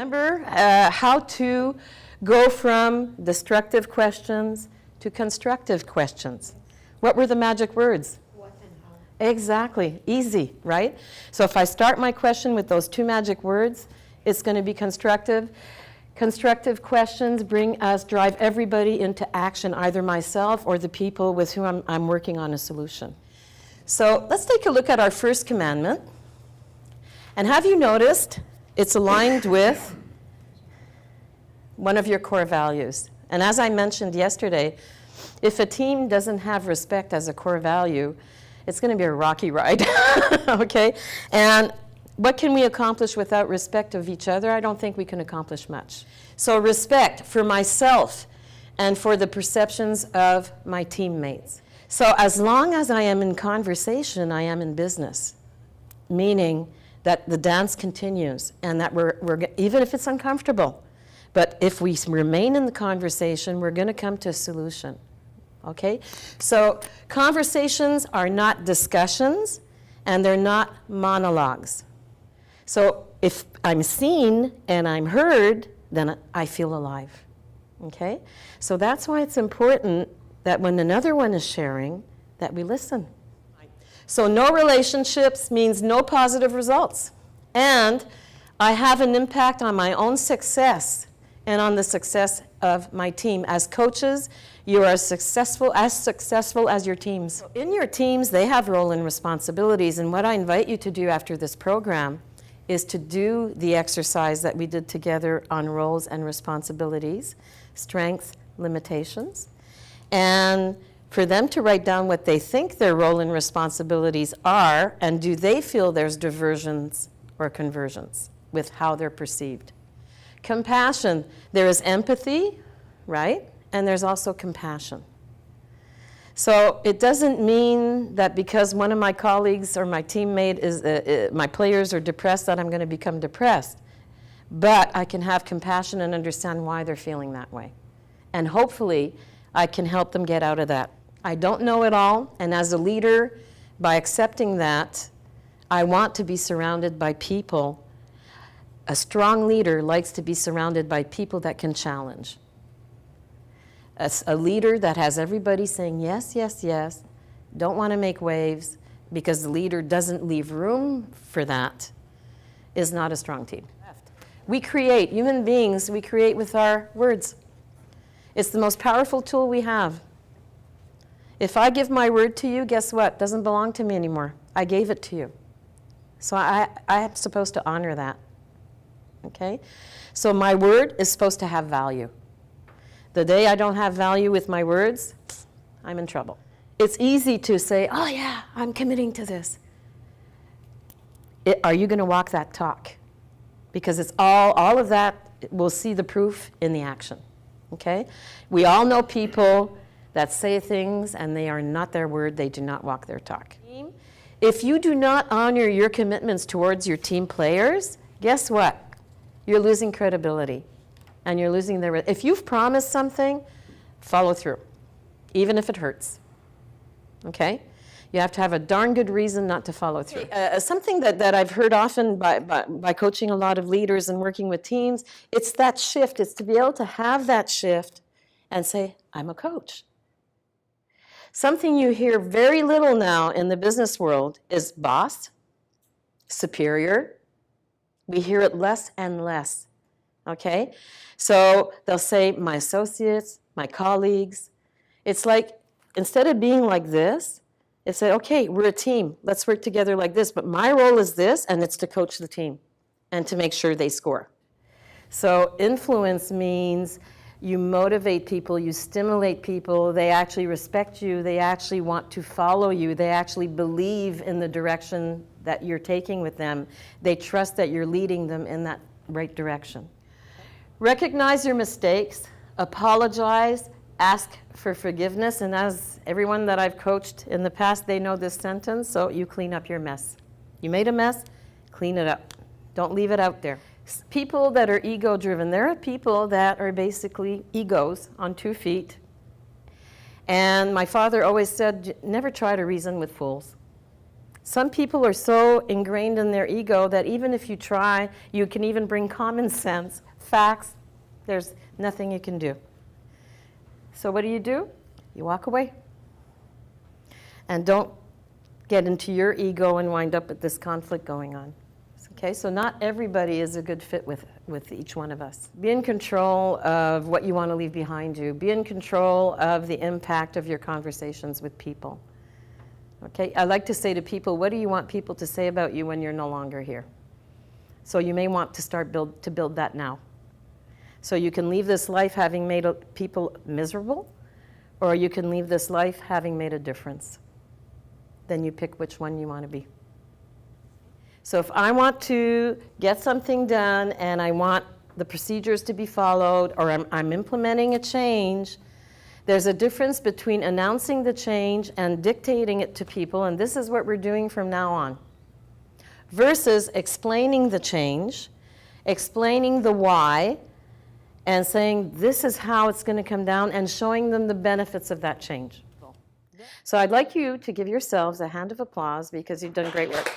remember how to go from destructive questions to constructive questions. What were the magic words? What and how. Exactly. Easy, right? So if I start my question with those two magic words, it's going to be constructive. Constructive questions drive everybody into action, either myself or the people with whom I'm working on a solution. So let's take a look at our first commandment. And have you noticed it's aligned with one of your core values? And as I mentioned yesterday, if a team doesn't have respect as a core value, it's going to be a rocky ride, okay? And what can we accomplish without respect of each other? I don't think we can accomplish much. So respect for myself and for the perceptions of my teammates. So as long as I am in conversation, I am in business, meaning that the dance continues and that we're even if it's uncomfortable, but if we remain in the conversation, we're going to come to a solution. Okay? So conversations are not discussions, and they're not monologues. So if I'm seen and I'm heard, then I feel alive. Okay? So that's why it's important that when another one is sharing, that we listen. So no relationships means no positive results. And I have an impact on my own success and on the success of my team. As coaches, you are as successful as your teams. In your teams, they have role and responsibilities, and what I invite you to do after this program is to do the exercise that we did together on roles and responsibilities, strengths, limitations, and for them to write down what they think their role and responsibilities are, and do they feel there's diversions or conversions with how they're perceived. Compassion, there is empathy, right? And there's also compassion. So it doesn't mean that because one of my colleagues or my teammate my players are depressed that I'm going to become depressed. But I can have compassion and understand why they're feeling that way. And hopefully I can help them get out of that. I don't know it all, and as a leader, by accepting that, I want to be surrounded by people. A strong leader likes to be surrounded by people that can challenge. A leader that has everybody saying yes, yes, yes, don't want to make waves because the leader doesn't leave room for that, is not a strong team. We create, human beings, we create with our words. It's the most powerful tool we have. If I give my word to you, guess what? It doesn't belong to me anymore. I gave it to you. So I am supposed to honor that. Okay? So my word is supposed to have value. The day I don't have value with my words, I'm in trouble. It's easy to say, oh yeah, I'm committing to this. Are you going to walk that talk? Because it's all of that, we'll see the proof in the action. Okay? We all know people that say things and they are not their word, they do not walk their talk. If you do not honor your commitments towards your team players, guess what? You're losing credibility and you're losing their... If you've promised something, follow through, even if it hurts. Okay? You have to have a darn good reason not to follow through. Something that I've heard often by coaching a lot of leaders and working with teams, it's that shift. It's to be able to have that shift and say, I'm a coach. Something you hear very little now in the business world is boss, superior. We hear it less and less, okay? So they'll say, my associates, my colleagues. It's like, instead of being like this, it's like, okay, we're a team. Let's work together like this. But my role is this, and it's to coach the team and to make sure they score. So influence means you motivate people, you stimulate people, they actually respect you, they actually want to follow you, they actually believe in the direction that you're taking with them. They trust that you're leading them in that right direction. Recognize your mistakes, apologize, ask for forgiveness, and as everyone that I've coached in the past, they know this sentence, so you clean up your mess. You made a mess, clean it up. Don't leave it out there. People that are ego-driven, there are people that are basically egos on 2 feet. And my father always said, never try to reason with fools. Some people are so ingrained in their ego that even if you try, you can even bring common sense, facts, there's nothing you can do. So what do? You walk away. And don't get into your ego and wind up with this conflict going on. Okay, so not everybody is a good fit with each one of us. Be in control of what you want to leave behind you. Be in control of the impact of your conversations with people. Okay, I like to say to people, what do you want people to say about you when you're no longer here? So you may want to start to build that now. So you can leave this life having made people miserable, or you can leave this life having made a difference. Then you pick which one you want to be. So if I want to get something done and I want the procedures to be followed, or I'm implementing a change, there's a difference between announcing the change and dictating it to people, and this is what we're doing from now on, versus explaining the change, explaining the why, and saying this is how it's going to come down, and showing them the benefits of that change. So I'd like you to give yourselves a hand of applause because you've done great work.